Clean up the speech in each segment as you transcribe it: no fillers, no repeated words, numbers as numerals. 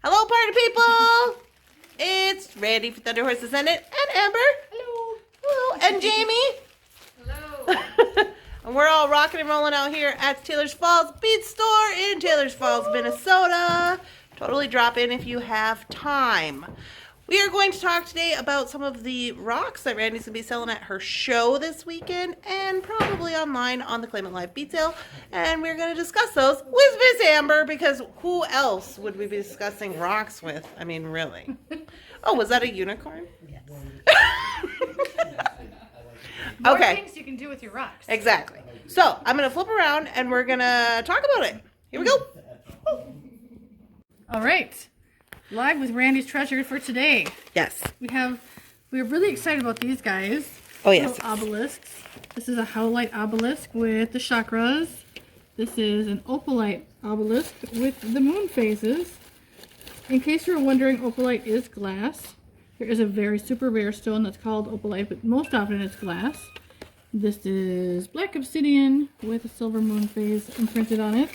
Hello, party people! It's Randee for Thunderhorse, Descendant, and Amber. Hello. Hello, and Jamie. Hello. And we're all rocking and rolling out here at Taylors Falls Bead Store in Taylors Falls, Minnesota. Totally drop in if you have time. We are going to talk today about some of the rocks that Randee's going to be selling at her show this weekend and probably online on the Claim It Live bead sale. And we're going to discuss those with Miss Amber because who else would we be discussing rocks with? I mean, really. Oh, was that a unicorn? Yes. Okay. More things you can do with your rocks. Exactly. So I'm going to flip around and we're going to talk about it. Here we go. All right. Live with Randee's treasure for today. Yes. We're really excited about these guys. Oh, yes. Little obelisks. This is a howlite obelisk with the chakras. This is an opalite obelisk with the moon phases. In case you're wondering, opalite is glass. There is a very super rare stone that's called opalite, but most often it's glass. This is black obsidian with a silver moon phase imprinted on it.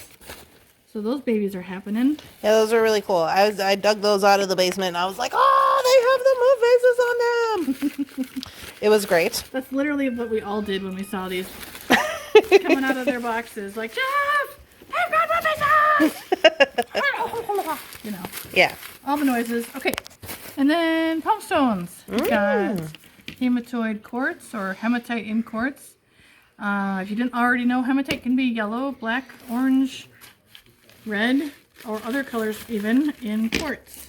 So those babies are happening. Yeah, those are really cool. I dug those out of the basement and I was like, oh, they have the moon phases on them. It was great. That's literally what we all did when we saw these coming out of their boxes. Like, Jeff, I've got moon phases! You know. Yeah. All the noises. Okay. And then palm stones. We've got hematoid quartz or hematite in quartz. If you didn't already know, hematite can be yellow, black, orange, red, or other colors even in quartz.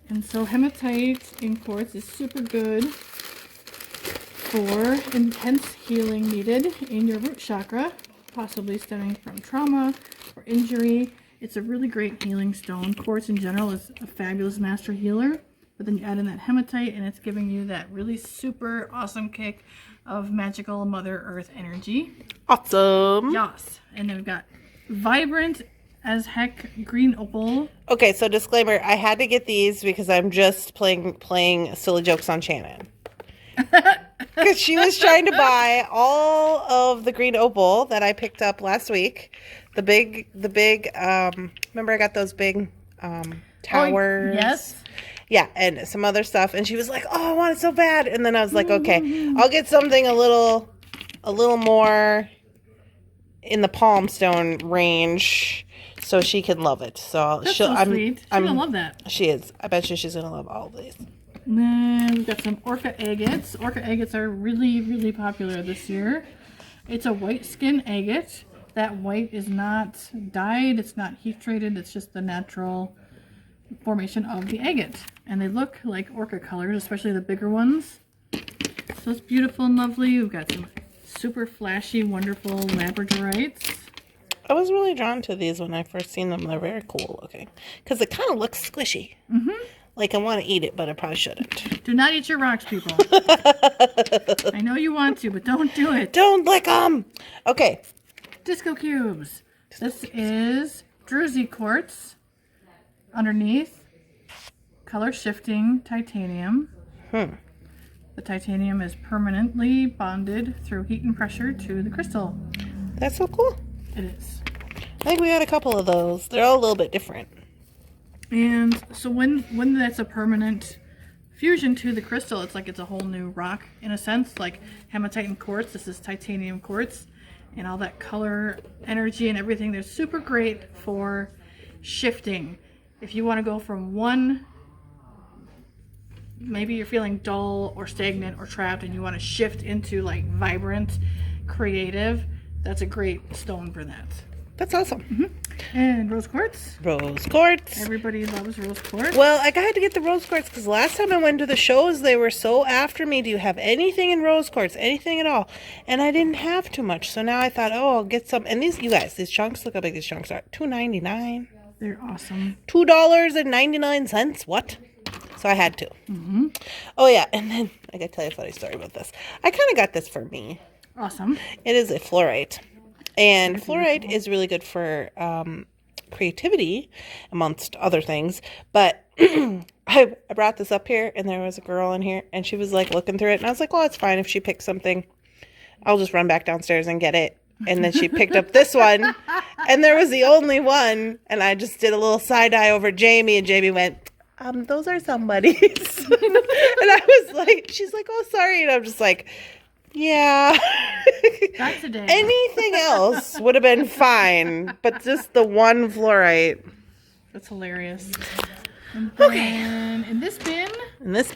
And so hematite in quartz is super good for intense healing needed in your root chakra, possibly stemming from trauma or injury. It's a really great healing stone. Quartz in general is a fabulous master healer, but then you add in that hematite and it's giving you that really super awesome kick of magical Mother Earth energy. Awesome. Yes. And then we've got vibrant as heck green opal. Okay, so disclaimer, I had to get these because I'm just playing silly jokes on Shannon. Because she was trying to buy all of the green opal that I picked up last week. The big, remember I got those big towers? Oh, yes. Yeah, and some other stuff. And she was like, oh, I want it so bad. And then I was like, okay, I'll get something a little more in the palm stone range so she can love it. So That's so sweet. She's gonna love that. She is. I bet you she's gonna love all of these. And then we've got some orca agates. Orca agates are really, really popular this year. It's a white skin agate. That white is not dyed, it's not heat treated, it's just the natural formation of the agate. And they look like orca colors, especially the bigger ones. So it's beautiful and lovely. We've got some super flashy, wonderful labradorites. I was really drawn to these when I first seen them. They're very cool looking. Because it kind of looks squishy. Mm-hmm. Like I want to eat it, but I probably shouldn't. Do not eat your rocks, people. I know you want to, but don't do it. Don't lick them! Okay. Disco cubes. This is druzy quartz. Underneath, color shifting titanium. The titanium is permanently bonded through heat and pressure to the crystal. That's so cool. It is. I think we had a couple of those. They're all a little bit different. And so when that's a permanent fusion to the crystal, it's like it's a whole new rock in a sense. Like hematite and quartz, this is titanium quartz. And all that color, energy, and everything, they're super great for shifting. If you want to go from one, maybe you're feeling dull or stagnant or trapped and you want to shift into like vibrant, creative, that's a great stone for that. That's awesome. And rose quartz. Rose quartz. Everybody loves rose quartz. Well, I had to get the rose quartz because last time I went to the shows, they were so after me. Do you have anything in rose quartz? Anything at all? And I didn't have too much. So now I thought, oh, I'll get some. And these, you guys, these chunks, look how big these chunks are. $2.99. They're awesome. $2.99. What? So I had to. Oh, yeah. And then I got to tell you a funny story about this. I kind of got this for me. Awesome. It is a fluorite. And fluorite is really good for creativity, amongst other things. But I brought this up here, and there was a girl in here, and she was, like, looking through it. And I was like, well, it's fine if she picks something. I'll just run back downstairs and get it. And then she picked up this one, And there was the only one, and I just did a little side eye over Jamie, and Jamie went, those are somebody's. And I was like, she's like, oh, sorry. And I'm just like, yeah. Not today. Anything else would have been fine, but just the one fluorite. That's hilarious. And then in this bin, this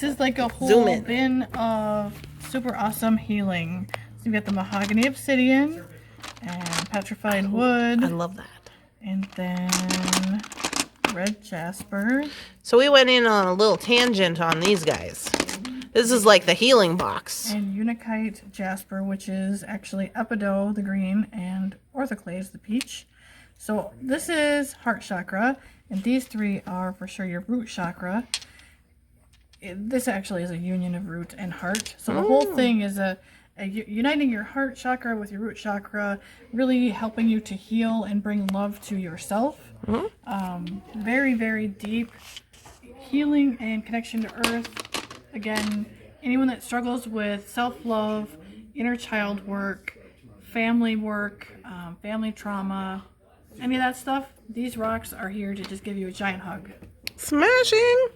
is like a whole bin of super awesome healing. So you've got the mahogany obsidian and petrified wood. I love that. And then red jasper. So we went in on a little tangent on these guys. This is like the healing box. And unikite jasper, which is actually epidote, the green, and orthoclase, the peach. So this is heart chakra, and these three are for sure your root chakra. This actually is a union of root and heart. So the whole thing is uniting your heart chakra with your root chakra, really helping you to heal and bring love to yourself. Very, very deep healing and connection to earth. Again, anyone that struggles with self-love, inner child work, family trauma, any of that stuff, these rocks are here to just give you a giant hug. Smashing!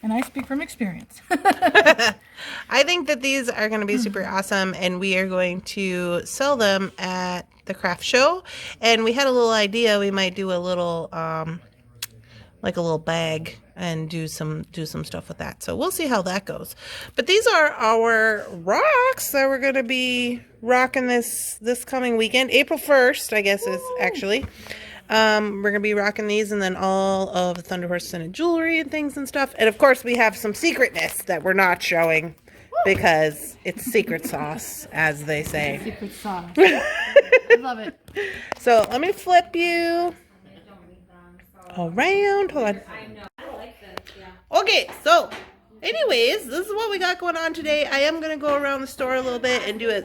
And I speak from experience. I think that these are going to be super awesome, and we are going to sell them at the craft show. And we had a little idea, we might do a little, like a little bag and do some stuff with that. So we'll see how that goes. But these are our rocks that we're going to be rocking this coming weekend. April 1st, I guess, is actually. We're going to be rocking these, and then all of the Thunderhorse Descendant jewelry and things and stuff. And of course, we have some secretness that we're not showing because it's secret sauce, as they say. Secret sauce. I love it. So let me flip you around. Hold on. Okay, so anyways, this is what we got going on today. I am going to go around the store a little bit and do a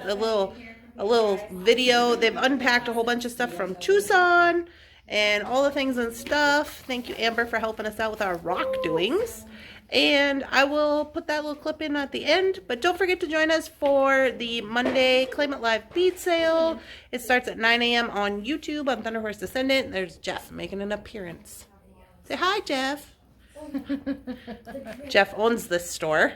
little video. They've unpacked a whole bunch of stuff from Tucson and all the things and stuff. Thank you, Amber, for helping us out with our rock doings. And I will put that little clip in at the end. But don't forget to join us for the Monday Claim It Live bead sale. It starts at 9 a.m. on YouTube. I'm Thunderhorse Descendant. There's Jeff making an appearance. Say hi, Jeff. Jeff owns this store.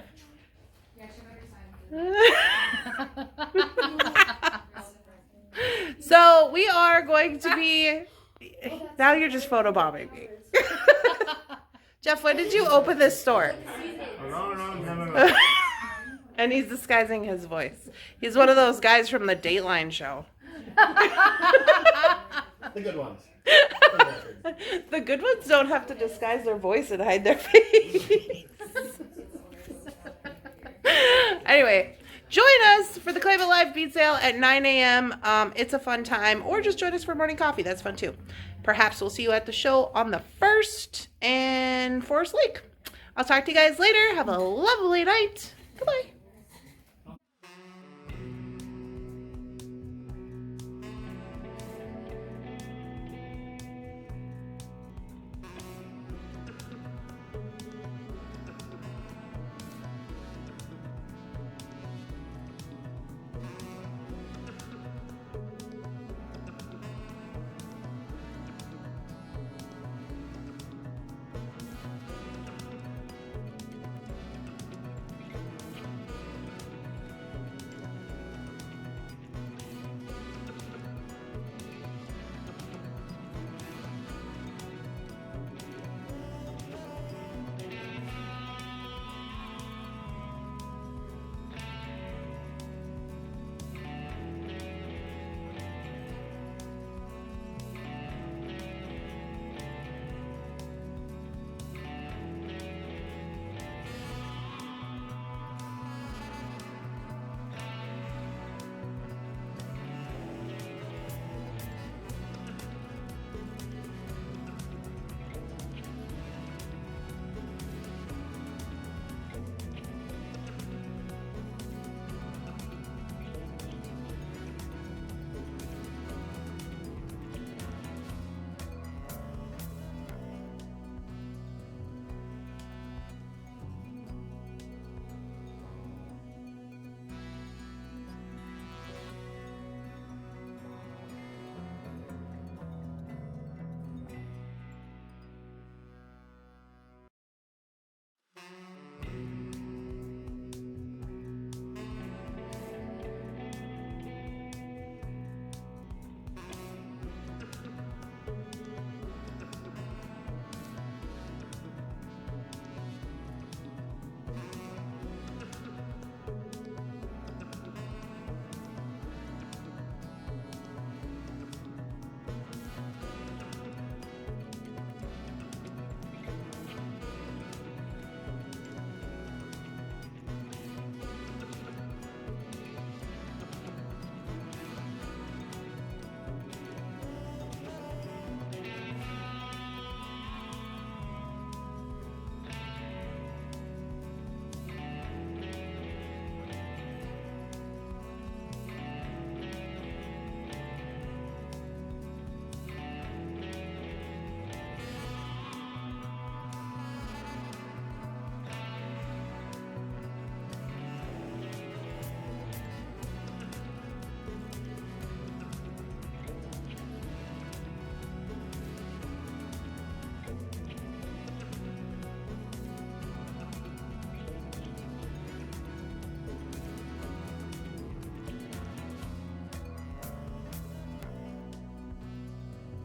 So we are going to be... Now you're just photobombing me. Jeff, when did you open this store? And he's disguising his voice. He's one of those guys from the Dateline show. The good ones. The good ones don't have to disguise their voice and hide their face. Anyway, join us for the Claim It Live bead sale at 9 a.m. It's a fun time. Or just join us for morning coffee. That's fun too. Perhaps we'll see you at the show on the 1st in Forest Lake. I'll talk to you guys later. Have a lovely night. Goodbye.